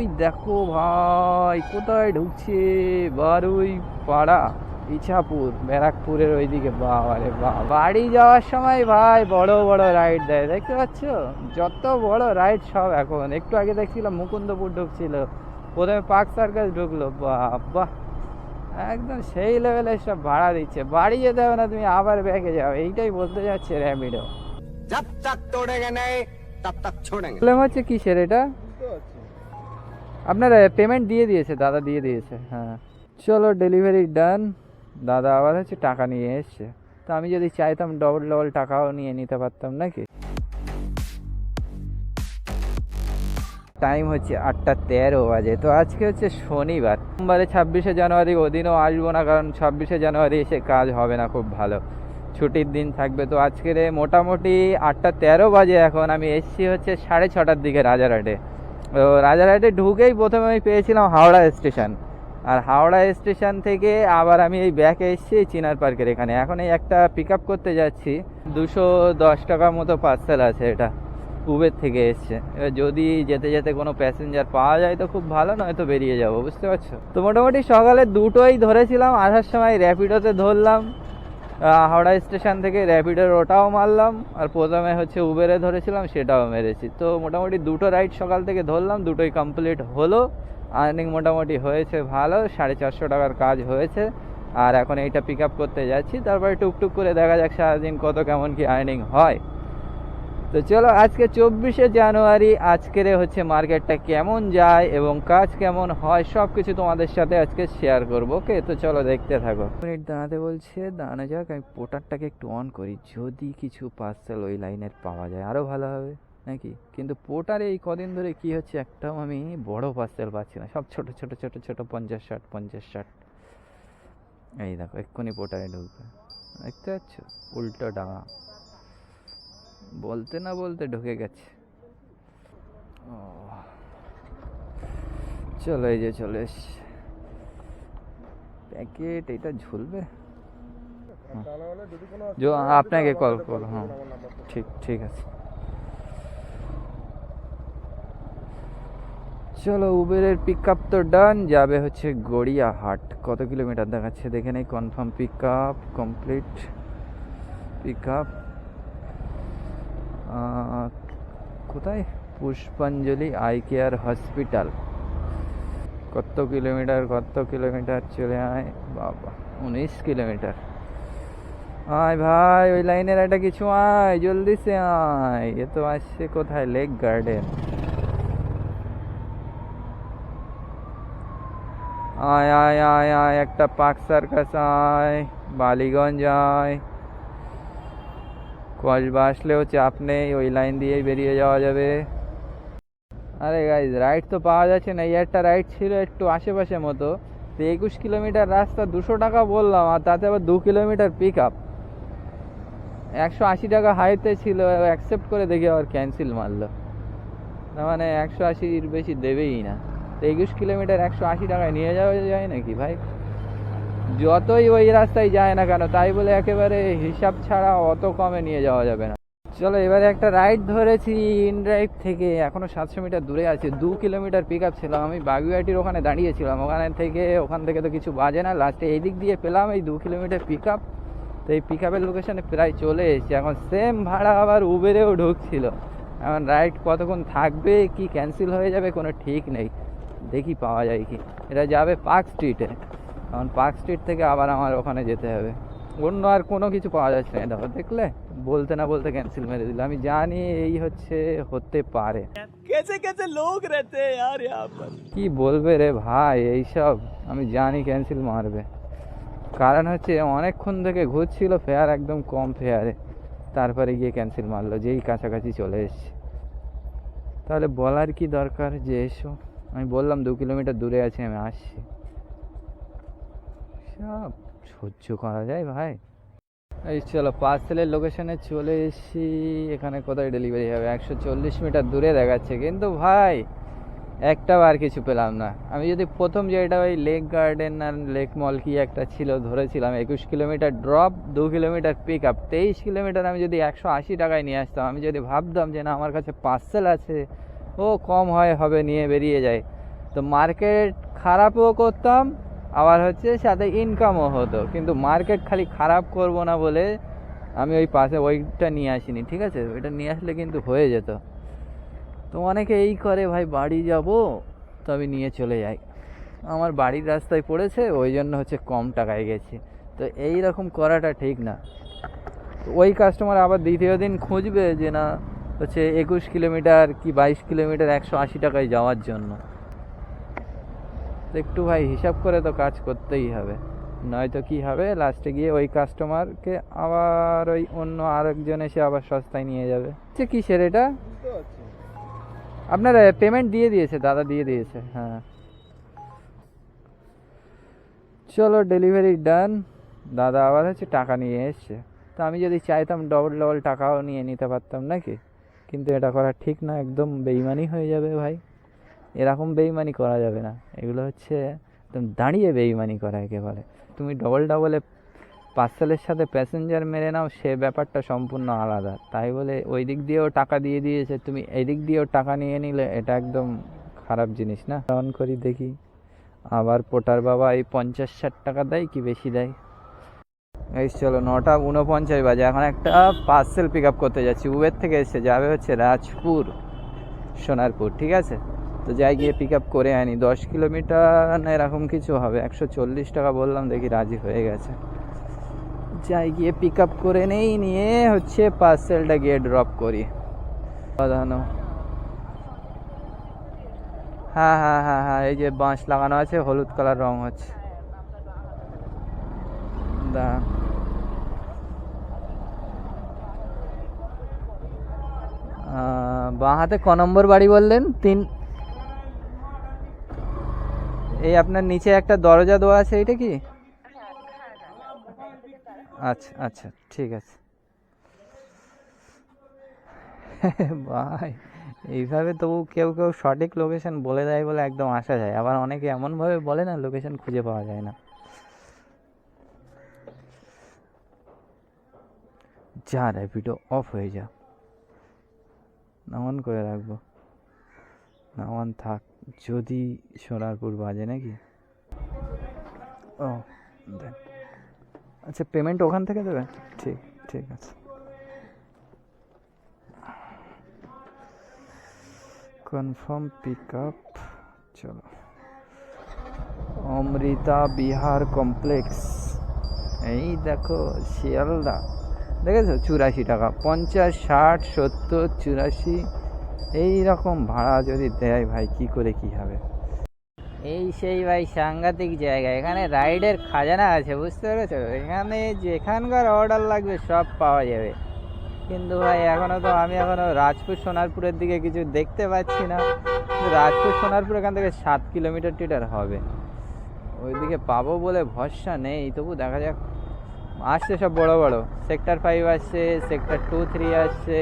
ওই দেখো ভাই কোথায় ঢুকছে, বারুই পাড়া, ইছাপুর, ব্যারাকপুরের ওইদিকে। বাবারে বাহ, বাড়ি যাওয়ার সময় ভাই বড় বড় রাইড দেয়, দেখতে পাচ্ছ যত বড় রাইড সব। এখন একটু আগে দেখছিলাম মুকুন্দপুর ঢুকছিল, প্রথমে পার্ক সার্কাস ঢুকলো। বাহ, একদম সেই লেভেলের সব ভাড়া দিচ্ছে। বাড়ি যেতে হবে না, তুমি আবার ব্যাগে যাও, এইটাই বলতে যাচ্ছে র্যাপিডো। जब तक तोड़ेंगे नहीं तब तक छोड़ेंगे। প্রবলেম হচ্ছে কিসের এটা? আপনার পেমেন্ট দিয়ে দিয়েছে দাদা, দিয়ে দিয়েছে। হ্যাঁ চলো, ডেলিভারি ডান। দাদা আবার হচ্ছে টাকা নিয়ে এসছে, তো আমি যদি চাইতাম ডবল ডবল টাকাও নিয়ে নিতে পারতাম নাকি। টাইম হচ্ছে 8:13 বাজে। তো আজকে হচ্ছে শনিবার, সোমবারে 26শে জানুয়ারি, ওদিনও আসবো না, কারণ 26শে জানুয়ারি এসে কাজ হবে না, খুব ভালো ছুটির দিন থাকবে। তো আজকের মোটামুটি 8:13 বাজে এখন। আমি এসছি হচ্ছে 6:30টার দিকে রাজারহাটে। তো রাজারহাটে ঢুকেই প্রথমে আমি পেয়েছিলাম হাওড়া স্টেশন, আর হাওড়া স্টেশন থেকে আবার আমি এই ব্যাকে এসেছি চিনার পার্কের এখানে। এখন এই একটা পিক আপ করতে যাচ্ছি, 210 টাকার মতো পার্সেল আছে, এটা উবের থেকে এসছে। এবার যদি যেতে যেতে কোনো প্যাসেঞ্জার পাওয়া যায় তো খুব ভালো, নয়তো বেরিয়ে যাবো, বুঝতে পারছো। তো মোটামুটি সকালে দুটোই ধরেছিলাম, আসার সময় র্যাপিডোতে ধরলাম হাওড়া স্টেশন থেকে, র্যাপিডোর ওটাও মারলাম, আর প্রথমে হচ্ছে উবেরে ধরেছিলাম, সেটাও মেরেছি। তো মোটামুটি দুটো রাইড সকাল থেকে ধরলাম, দুটোই কমপ্লিট হলো। আর্নিং মোটামুটি হয়েছে ভালো, 450 টাকার কাজ হয়েছে। আর এখন এইটা পিক আপ করতে যাচ্ছি, তারপরে টুকটুক করে দেখা যাক সারাদিন কত কেমন কি আর্নিং হয়। তো চলো, আজকে 24শে জানুয়ারি, আজকের হচ্ছে মার্কেটটা কেমন যায় এবং কাজ কেমন হয় সব কিছু তোমাদের সাথে আজকে শেয়ার করবো। ওকে, তো চলো দেখতে থাকো। মিনিট দাঁড়াতে বলছে, দাঁড়ানো যাক। আমি পোর্টারটাকে একটু অন করি, যদি কিছু পার্সেল ওই লাইনের পাওয়া যায় আরও ভালো হবে নাকি। কিন্তু পোর্টারে এই কদিন ধরে কি হচ্ছে, একটাও আমি বড় পার্সেল পাচ্ছি না, সব ছোট ছোট ছোট ছোট 50-60। এই দেখো এক্ষুনি পোর্টারে ঢুকবে, দেখতে পাচ্ছ, উল্টো ডাঙা, বলতে না বলতে ঢুকে গেছে। ও চলো, এই যে চলে এসছে প্যাকেট, এটা ঝুলবে। আপনাকে কল করো, হ্যাঁ ঠিক আছে। চলো, উবেরের পিক আপ তো ডান, যাবে হচ্ছে গড়িয়াহাট। কত কিলোমিটার দেখাচ্ছে দেখে নেই, confirm pick up complete. Pick up কোথায়? Pushpanjali eye care hospital. কত কিলোমিটার চলে আয় বাবা, 19 কিলোমিটার। আয় ভাই, ওই লাইনের একটা কিছু আয়, জলদি সে আয়। এ তো আসছে কোথায়, লেক গার্ডেন। আয় আয় আয় আয়, একটা পার্ক সার্কাস আয়, বালিগঞ্জ আয়। কসবা আসলেও চাপ নেই, ওই লাইন দিয়েই বেরিয়ে যাওয়া যাবে। আরে গাইজ, রাইড তো পাওয়া যাচ্ছে না। এই একটা রাইড ছিল একটু আশেপাশের মতো, তো 21 কিলোমিটার রাস্তা, 200 টাকা বললাম, আর তাতে আবার 2 কিলোমিটার পিক আপ। 180 টাকা হাইতে ছিল, অ্যাকসেপ্ট করে দেখি আবার ক্যান্সেল মারলো। না মানে 180-র বেশি দেবেই না। তো 21 কিলোমিটার 180 টাকায় নিয়ে যাওয়া যায় নাকি ভাই? যতই ওই রাস্তায় যায় না কেন, তাই বলে একেবারে হিসাব ছাড়া অত কমে নিয়ে যাওয়া যাবে না। চলো, এবারে একটা রাইড ধরেছি ইন ড্রাইভ থেকে, এখনো 700 মিটার দূরে আছে, 2 কিলোমিটার পিক আপ ছিল। আমি বাগুইয়াটির ওখানে দাঁড়িয়েছিলাম, ওখান থেকে তো কিছু বাজে না, লাস্টে এই দিক দিয়ে পেলাম এই 2 কিলোমিটার পিক আপ। তো এই পিক আপের লোকেশনে প্রায় চলে এসেছি। এখন সেম ভাড়া আবার উবেরেও ঢুকছিল। এখন রাইড কতক্ষণ থাকবে, কি ক্যান্সেল হয়ে যাবে কোনো ঠিক নেই, দেখি পাওয়া যায় কি। এটা যাবে পার্ক স্ট্রিটে, এখন পার্ক স্ট্রিট থেকে আবার আমার ওখানে যেতে হবে। অন্য আর কোনো কিছু পাওয়া যাচ্ছে না। এটা দেখলে, বলতে না বলতে ক্যান্সেল মেরে দিল। আমি জানি এই হচ্ছে হতে পারে। कैसे कैसे लोग रहते हैं यार यहाँ पर। কি বলবে রে ভাই, এইসব আমি জানি ক্যান্সেল মারবে। কারণ হচ্ছে অনেকক্ষণ থেকে ঘুরছিল, ফেয়ার একদম কম ফেয়ারে, তারপরে গিয়ে ক্যান্সেল মারলো যেই কাছাকাছি চলে এসছে। তাহলে বলার কি দরকার যে এসো, আমি বললাম 2 কিলোমিটার দূরে আছি, আমি আসছি। সব সহ্য করা যায় ভাই। এই চলো, পার্সেলের লোকেশনে চলে এসেছি। এখানে কোথায় ডেলিভারি হবে, 140 মিটার দূরে দেখাচ্ছে, কিন্তু ভাই একটাও আর কিছু পেলাম না। আমি যদি প্রথম যেটা ওই লেক গার্ডেন আর লেক মল কি একটা ছিল ধরেছিলাম, 21 kilometre drop, 2 kilometre pick up, 23 kilometre আমি যদি 180 টাকায় নিয়ে আসতাম, আমি যদি ভাবতাম যে না আমার কাছে পার্সেল আছে, ও কম হবে নিয়ে বেরিয়ে যায়, তো মার্কেট খারাপও করতাম, আবার হচ্ছে সাথে ইনকামও হতো। কিন্তু মার্কেট খালি খারাপ করব না বলে আমি ওই পাশে ওইটা নিয়ে আসিনি, ঠিক আছে? ওইটা নিয়ে আসলে কিন্তু হয়ে যেত। তো অনেকে এই করে, ভাই বাড়ি যাব তো আমি নিয়ে চলে যাই, আমার বাড়ির রাস্তায় পড়েছে ওই জন্য হচ্ছে কম টাকায় গেছি। তো এই রকম করাটা ঠিক না। ওই কাস্টমার আবার দ্বিতীয় দিন খুঁজবে যে না হচ্ছে 21 কিলোমিটার কি 22 কিলোমিটার 180 টাকায় যাওয়ার জন্য। তো একটু ভাই হিসাব করে তো কাজ করতেই হবে, নয়তো কি হবে, লাস্টে গিয়ে ওই কাস্টমারকে আবার ওই অন্য আরেকজন এসে আবার সস্তায় নিয়ে যাবে। আচ্ছা কিসের এটা? আপনার পেমেন্ট দিয়ে দিয়েছে দাদা, দিয়ে দিয়েছে, হ্যাঁ। চলো ডেলিভারি ডান। দাদা আবার হচ্ছে টাকা নিয়ে এসছে। তো আমি যদি চাইতাম ডবল ডবল টাকাও নিয়ে নিতে পারতাম নাকি, কিন্তু এটা করা ঠিক না, একদম বেইমানি হয়ে যাবে ভাই। এরকম বেইমানি করা যাবে না, এগুলো হচ্ছে একদম দাঁড়িয়ে বেইমানি করা একে বলে। তুমি ডবল ডবলে পার্সেলের সাথে প্যাসেঞ্জার মেরে নাও, সে ব্যাপারটা সম্পূর্ণ আলাদা। তাই বলে ওই দিক দিয়েও টাকা দিয়ে দিয়েছে, তুমি এই দিক দিয়েও টাকা নিয়ে নিলে, এটা একদম খারাপ জিনিস না? অন করি দেখি, আবার পোটার বাবা এই 50-60 টাকা দেয় কি বেশি দেয়। এই চলো 9:49 বাজে, এখন একটা পার্সেল পিক আপ করতে যাচ্ছি। উবের থেকে এসে যাবে হচ্ছে রাজপুর সোনারপুর, ঠিক আছে? তো যাই গিয়ে পিক আপ করে আনি। 10 কিলোমিটার না এরকম কিছু হবে, 140 টাকা বললাম, দেখি রাজি হয়ে গেছে। যাই গিয়ে পিক আপ করে নেই, নিয়ে হচ্ছে পার্সেলটা গিয়ে ড্রপ করি। বাঁধানো, হ্যাঁ হ্যাঁ হ্যাঁ হ্যাঁ, এই যে বাঁশ লাগানো আছে, হলুদ কালার রং হচ্ছে। দাঁড়ান, বাঁ হাতে ক নম্বর বাড়ি বললেন? 3। এই আপনার নিচে একটা দরজা দেওয়া আছে, এইটা কি? আচ্ছা আচ্ছা, ঠিক আছে। ভাই এইভাবে তবু কেউ কেউ সঠিক লোকেশন বলে দেয় বলে একদম আসা যায়, আবার অনেকে এমনভাবে বলে না লোকেশন খুঁজে পাওয়া যায় না। যা র্যাপিডো অফ হয়ে যা, নামান করে রাখবো, নামান থাক, যদি সোনারপুর বাজে নাকি। ও দেন, আচ্ছা পেমেন্ট ওখান থেকে দেবে? ঠিক, ঠিক আছে। কনফার্ম পিক আপ, চলো। অমৃতা বিহার কমপ্লেক্স, এই দেখো শিয়ালদা, দেখেছো? 84 টাকা, 50, 60, 70, 84, এই রকম ভাড়া যদি দেয় ভাই কি করে কি হবে। এই সেই ভাই সাংঘাতিক জায়গা, এখানে রাইডের খাজানা আছে, বুঝতে পেরেছো? এখানে যেখানকার অর্ডার লাগবে সব পাওয়া যাবে। কিন্তু ভাই আমি এখনো রাজপুর সোনারপুরের দিকে কিছু দেখতে পাচ্ছি না। রাজপুর সোনারপুর এখান থেকে 7 কিলোমিটার টিটার হবে, ওইদিকে পাবো বলে ভরসা নেই। তবু দেখা যাক, আসছে সব বড় বড়, সেক্টর 5 আসছে, সেক্টর 2-3 আসছে,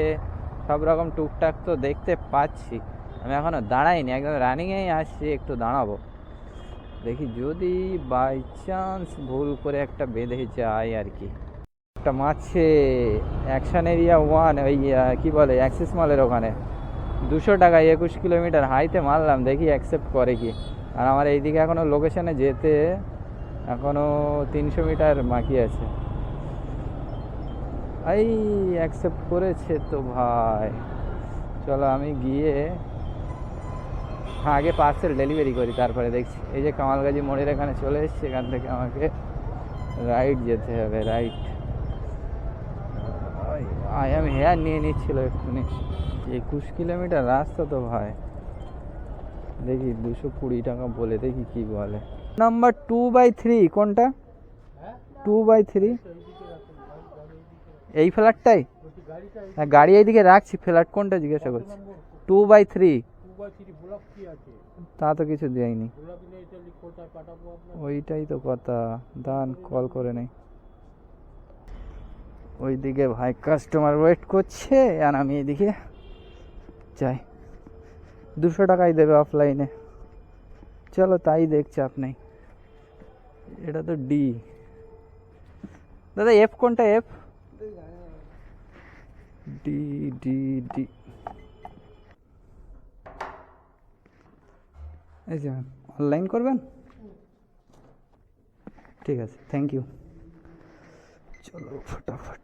সব রকম টুকটাক তো দেখতে পাচ্ছি। আমি এখনো দাঁড়াইনি, একদম রানিংয়েই আসছি, একটু দাঁড়াবো, দেখি যদি বাই চান্স ভুল করে একটা বেঁধে যায় আর কি। একটা মারছে অ্যাকশন এরিয়া 1, ওই কি বলে অ্যাক্সিস মলের ওখানে, 200 টাকা 21 কিলোমিটার হাইতে মারলাম, দেখি অ্যাকসেপ্ট করে কি। আর আমার এইদিকে এখনও লোকেশনে যেতে এখনও 300 মিটার বাকি আছে। এই অ্যাকসেপ্ট করেছে তো ভাই, চলো আমি গিয়ে আগে পার্সেল ডেলিভারি করি, তারপরে দেখছি। এই যে কামালগাজী মোড়ের এখানে চলে এসেছি, এখান থেকে আমাকে রাইট যেতে হবে, রাইট। আমি হেয়ার নিয়ে নিচ্ছিল এক্ষুনি। 21 কিলোমিটার রাস্তা তো ভাই, দেখি 220 টাকা বলে, দেখি কি বলে। নাম্বার 2/3 কোনটা? 2/3 এই ফ্ল্যাটটাই? হ্যাঁ গাড়ি এইদিকে রাখছি, ফ্ল্যাট কোনটা জিজ্ঞাসা করছি। 2/3 তা তো কিছু দেয়নি, ওইটাই তো কথা। দান কল করে নেই, ওইদিকে ভাই কাস্টমার ওয়েট করছে আর আমি এদিকে যাই। 200 টাকাই দেবে অফলাইনে, চলো তাই দেখছে আপনি। এটা তো ডি দাদা, এফ কোনটা? এফ ডি ডি ডি, এই যে অনলাইন করবেন, ঠিক আছে, থ্যাংক ইউ। চলো ফটাফট।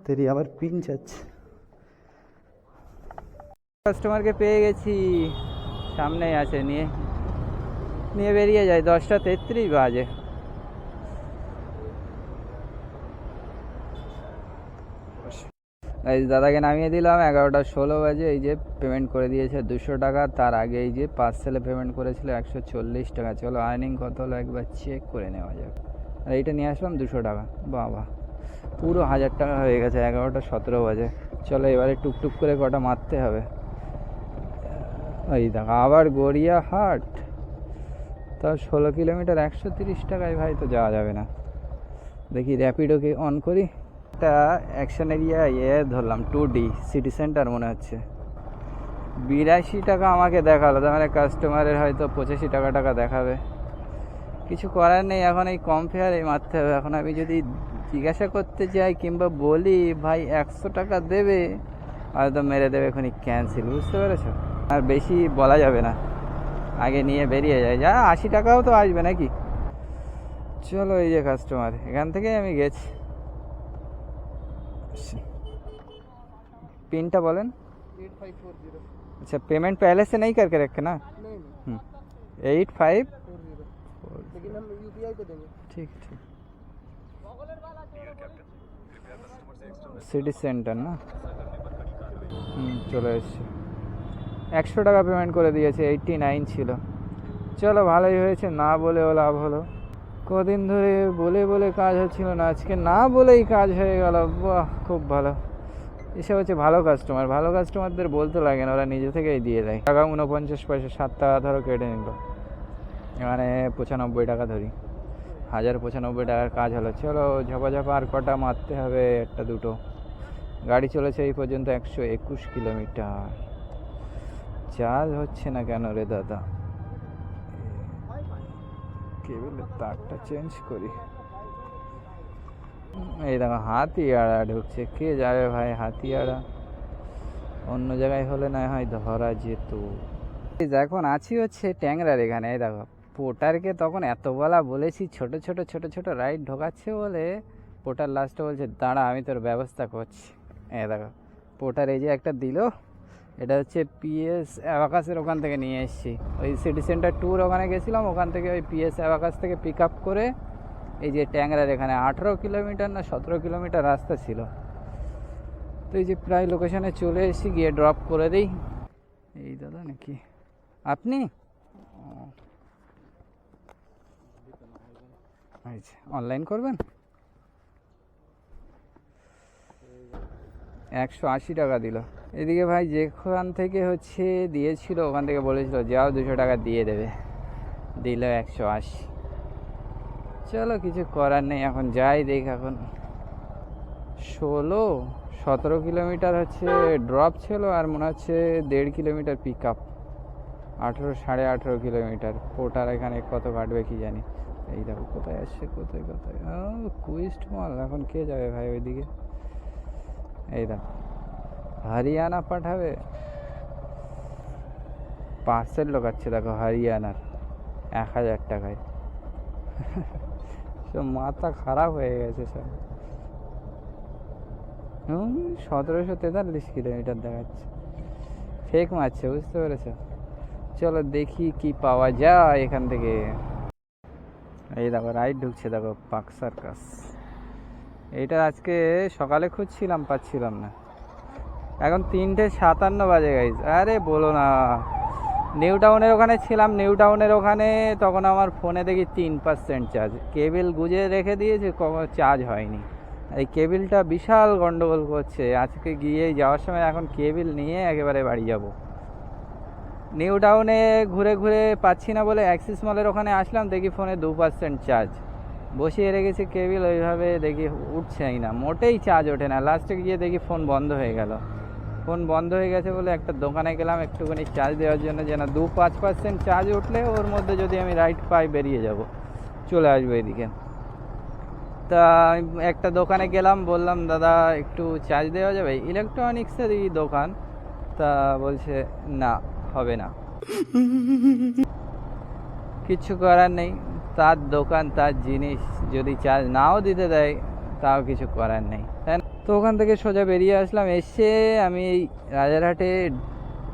তেরি আবার পিন যাচ্ছে। কাস্টমারকে পেয়ে গেছি, সামনেই আছে, নিয়ে নিয়ে বেরিয়ে যায়। 10:33 বাজে। এই দাদাকে নামিয়ে দিলাম, 11:16 বাজে। এই যে পেমেন্ট করে দিয়েছে 200 টাকা। তার আগে এই যে পার্সেলে পেমেন্ট করেছিল 140 টাকা। চলো আর্নিং কত হলো একবার চেক করে নেওয়া যাক। আর এইটা নিয়ে আসলাম 200 টাকা। বাবা, পুরো 1000 টাকা হয়ে গেছে। 11:17 বাজে। চলো এবারে টুকটুক করে কটা মারতে হবে। এই দেখো আবার গড়িয়াহাট, তাও 16 কিলোমিটার 130 টাকায় ভাই, তো যাওয়া যাবে না। দেখি র্যাপিডোকে অন করি। একটা অ্যাকশন এরিয়া ধরলাম 2D সিটি সেন্টার মনে হচ্ছে। 82 টাকা আমাকে দেখালো, তার মানে কাস্টমারের হয়তো 85 টাকা দেখাবে। কিছু করার নেই, এখন এই কম ফেয়ারে মারতে হবে। এখন আমি যদি জিজ্ঞাসা করতে চাই কিংবা বলি ভাই 100 টাকা দেবে, হয়তো মেরে দেবে এখনই ক্যান্সেল, বুঝতে পেরেছো? আর বেশি বলা যাবে না, আগে নিয়ে বেরিয়ে যায়। যা 80 টাকাও তো আসবে নাকি। চলো এই যে কাস্টমার, এখান থেকেই আমি গেছি। पिनटा बोलें। 8540। अच्छा, पेमेंट पहले से नहीं करके रखे ना? नहीं 85। 40, लेकिन हम यूपीआई पे देंगे। ठीक ठीक। সিটি সেন্টার না? চলে এসছে। 100 টাকা পেমেন্ট করে দিয়েছে, 89 ছিল। চলো ভালোই হয়েছে, না বলেও লাভ হলো। কদিন ধরে বলে বলে কাজ হচ্ছিল না, আজকে না বলেই কাজ হয়ে গেল। বাহ, খুব ভালো। এসব হচ্ছে ভালো কাস্টমার। ভালো কাস্টমারদের বলতে লাগে না, ওরা নিজে থেকেই দিয়ে দেয়। টাকা 49 পয়সা, 7 টাকা ধরো কেটে নিল, মানে 95 টাকা ধরি। 1095 টাকার কাজ হলো। চলো ঝপাঝপা আর কটা মারতে হবে, একটা দুটো। গাড়ি চলেছে এই পর্যন্ত 121 কিলোমিটার। চার্জ হচ্ছে না কেন রে দাদা? কেবলের তারটা চেঞ্জ করি। এই দেখো হাতিয়াড়া ঢুকছে। কে যাবে ভাই হাতিয়াড়া? অন্য জায়গায় হলে না হয় ধরা যেত। এখন আছি হচ্ছে ট্যাংরার এখানে। এই দেখো পোটারকে তখন এত বলা বলেছি, ছোট ছোট ছোট ছোট রাইড ঢোকাচ্ছে বলে পোটার লাস্টে বলছে দাঁড়া আমি তোর ব্যবস্থা করছি। এই দেখো পোটার এই যে একটা দিল, এটা হচ্ছে পিএস অ্যাবাকাসের ওখান থেকে নিয়ে এসেছি। ওই সিটি সেন্টার ট্যুর ওখানে গেছিলাম, ওখান থেকে ওই পিএস অ্যাবাকাস থেকে পিক আপ করে এই যে ট্যাংরার এখানে 18 কিলোমিটার না 17 কিলোমিটার রাস্তা ছিল। তো এই যে প্রায় লোকেশনে চলে এসেছি, গিয়ে ড্রপ করে দিই। এই দাদা নাকি আপনি? আচ্ছা, অনলাইন করবেন? 180 টাকা দিল। এদিকে ভাই যেখান থেকে হচ্ছে দিয়েছিল ওখান থেকে বলেছিল যাও 200 টাকা দিয়ে দেবে, দিল 180। চলো কিছু করার নেই, এখন যাই দেখ। এখন 17 কিলোমিটার হচ্ছে ড্রপ ছিল, আর মনে হচ্ছে 1.5 কিলোমিটার পিক আপ। 18 কিলোমিটার। পোটার এখানে কত কাটবে কি জানি। এই দেখো কোথায় আসছে, কোথায় কোথায়। কুইস্ট মল। এখন কে যাবে ভাই ওইদিকে? এই দেখো হরিয়ানা পাঠাবে, পার্সেল ঢোকাচ্ছে দেখো হরিয়ানার 1000 টাকায়। সব মাথা খারাপ হয়ে গেছে সব। 1743 কিলোমিটার দেখাচ্ছে, ফেক মারছে, বুঝতে পেরেছো? চলো দেখি কি পাওয়া যায় এখান থেকে। এই দেখো রাইড ঢুকছে, দেখো পাক সার্কাস। এইটা আজকে সকালে খুঁজছিলাম, পাচ্ছিলাম না। এখন 3:57 বাজে গাইজ। আরে বলো না, নিউ টাউনের ওখানে ছিলাম। নিউ টাউনের ওখানে তখন আমার ফোনে দেখি 3% চার্জ। কেবিল গুঁজে রেখে দিয়েছে, চার্জ হয়নি। এই কেবিলটা বিশাল গন্ডগোল করছে। আজকে গিয়ে যাওয়ার সময় এখন কেবিল নিয়ে একেবারে বাড়ি যাব। নিউ টাউনে ঘুরে ঘুরে পাচ্ছি না বলে অ্যাক্সিস মলের ওখানে আসলাম, দেখি ফোনে 2% চার্জ। বসিয়ে রেখেছি কেবিল, ওইভাবে দেখি উঠছেই না, মোটেই চার্জ ওঠে না। লাস্টে গিয়ে দেখি ফোন বন্ধ হয়ে গেল। ফোন বন্ধ হয়ে গেছে বলে একটা দোকানে গেলাম একটুখানি চার্জ দেওয়ার জন্য, যেন 2-5% চার্জ উঠলে ওর মধ্যে যদি আমি রাইড পাই বেরিয়ে যাব, চলে আসবো এদিকে। তা আমি একটা দোকানে গেলাম, বললাম দাদা একটু চার্জ দেওয়া যাবে, ইলেকট্রনিক্সেরই দোকান। তা বলছে না, হবে না। কিছু করার নেই, তার দোকান, তার জিনিস, যদি চার্জ নাও দিতে দেয় তাও কিছু করার নেই, তাই না? তো ওখান থেকে সোজা বেরিয়ে আসলাম। এসে আমি এই রাজারহাটে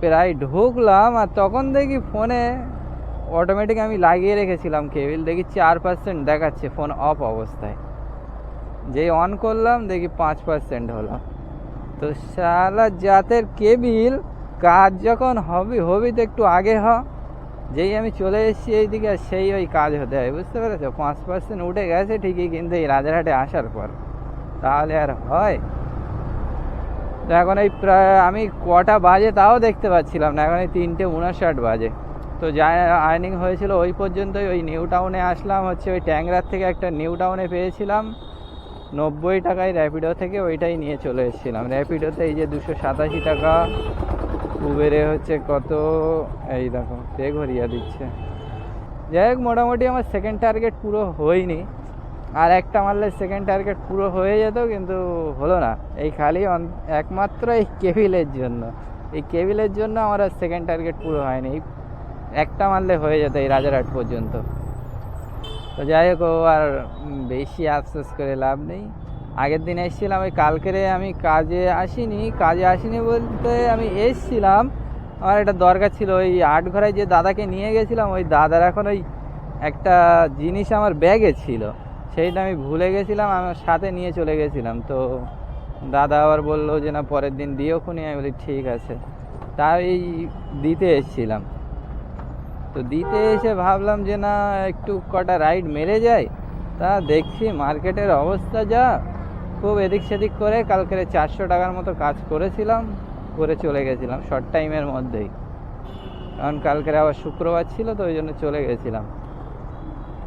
প্রায় ঢুকলাম, আর তখন দেখি ফোনে অটোমেটিক আমি লাগিয়ে রেখেছিলাম কেবিল, দেখি 4% দেখাচ্ছে ফোন অফ অবস্থায়। যেই অন করলাম দেখি 5% হলো। তো শালা জাতের কেবিল, কাজ যখন হবি তো একটু আগে যেই আমি চলে এসেছি এইদিকে, সেই ওই কাজ হতে হয়, বুঝতে পেরেছো? 5% উঠে গেছে ঠিকই, কিন্তু এই রাজারহাটে আসার পর তাহলে আর হয়? তো এখন এই প্রায় আমি কটা বাজে তাও দেখতে পাচ্ছিলাম না, এখন এই 3:59 বাজে। তো যা আর্নিং হয়েছিল ওই পর্যন্তই। ওই নিউ টাউনে আসলাম, হচ্ছে ওই ট্যাংরার থেকে একটা নিউ টাউনে পেয়েছিলাম 90 টাকায় র্যাপিডো থেকে, ওইটাই নিয়ে চলে এসেছিলাম। র্যাপিডোতে এই যে 287 টাকা, উবেরে হচ্ছে কত, এই দেখো পে ঘরিয়ে দিচ্ছে। যাই হোক, মোটামুটি আমার সেকেন্ড টার্গেট পুরো হয়নি, আর একটা মারলে সেকেন্ড টার্গেট পুরো হয়ে যেত, কিন্তু হলো না। এই খালি একমাত্র এই কেবিলের জন্য, এই কেবিলের জন্য আমার আর সেকেন্ড টার্গেট পুরো হয়নি। একটা মারলে হয়ে যেত এই রাজারহাট পর্যন্ত। তো যাই হোক, আর বেশি আফসোস করে লাভ নেই। আগের দিন এসেছিলাম, ওই কালকেরে আমি কাজে আসিনি বলতে আমি এসেছিলাম, আমার একটা দরকার ছিল। ওই আটঘরায় যে দাদাকে নিয়ে গেছিলাম, ওই দাদার এখন ওই একটা জিনিস আমার ব্যাগে ছিল, সেইটা আমি ভুলে গেছিলাম, আমার সাথে নিয়ে চলে গেছিলাম। তো দাদা আবার বললো যে না পরের দিন দিও খুনি। আমি বলি ঠিক আছে। তাই দিতে এসেছিলাম। তো দিতে এসে ভাবলাম যে না একটু কটা রাইড মেরে যায়। তা দেখছি মার্কেটের অবস্থা যা, খুব এদিক সেদিক করে কালকে 400 টাকার মতো কাজ করেছিলাম, করে চলে গেছিলাম শর্ট টাইমের মধ্যেই। কারণ কালকে আবার শুক্রবার ছিল, তো ওই জন্য চলে গেছিলাম।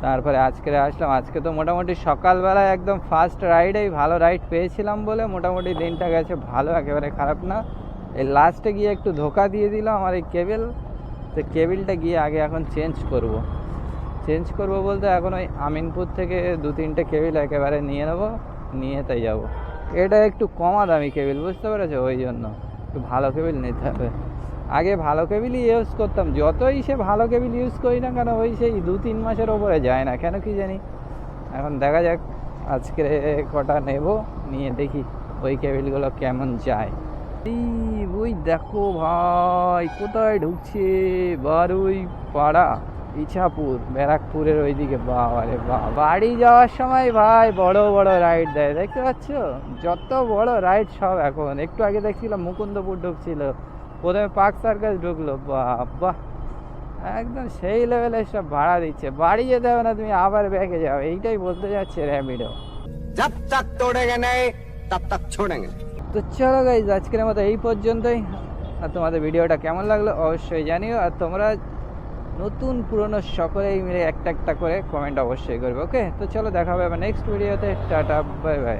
তারপরে আজকে আসলাম। আজকে তো মোটামুটি সকালবেলায় একদম ফার্স্ট রাইডেই ভালো রাইড পেয়েছিলাম বলে মোটামুটি দিনটা গেছে ভালো, একেবারে খারাপ না। এই লাস্টে গিয়ে একটু ধোকা দিয়ে দিলাম আমার এই কেবিল। তো কেবিলটা গিয়ে আগে এখন চেঞ্জ করব বলতে এখন ওই আমিনপুর থেকে 2-3টে কেবিল একেবারে নিয়ে নেবো, নিয়ে তাই যাবো। এটা একটু কমা দামি কেবিল, বুঝতে পেরেছো? ওই জন্য একটু ভালো কেবিল নিতে হবে। আগে ভালো কেবিলই ইউজ করতাম, যতই সে ভালো কেবিল ইউজ করি না কেন ওই সেই 2-3 মাসের ওপরে যায় না, কেন কি জানি। এখন দেখা যাক, আজকে কটা নেব, নিয়ে দেখি ওই কেবিলগুলো কেমন যায়। ওই দেখো ভাই কোথায় ঢুকছে, বারুই পাড়া, ইছাপুর, ব্যারাকপুরের ওইদিকে। বাবারে বাবা, বাড়ি যাওয়ার সময় ভাই বড় বড় রাইড দেয়, দেখতে পাচ্ছ? যত বড় রাইড সব এখন। একটু আগে দেখছিলাম মুকুন্দপুর ঢুকছিল, প্রথমে পার্ক সার্কাস ঢুকলো। বাহ, একদম সেই লেভেলের সব ভাড়া দিচ্ছে। বাড়ি যেতে হবে না, তুমি আবার ব্যাগে যাও, এইটাই বলতে যাচ্ছে র্যাপিডো। जब तक तोड़ेंगे नहीं तब तक छोड़ेंगे। তো চলো গাইজ, আজকের মতো এই পর্যন্তই। আর তোমাদের ভিডিওটা কেমন লাগলো অবশ্যই জানিও, আর তোমরা নতুন পুরনো সকলেই মিলে একটা একটা করে কমেন্ট অবশ্যই করবে। ওকে, তো চলো দেখা হবে আবার নেক্সট ভিডিওতে। Tata, bye bye.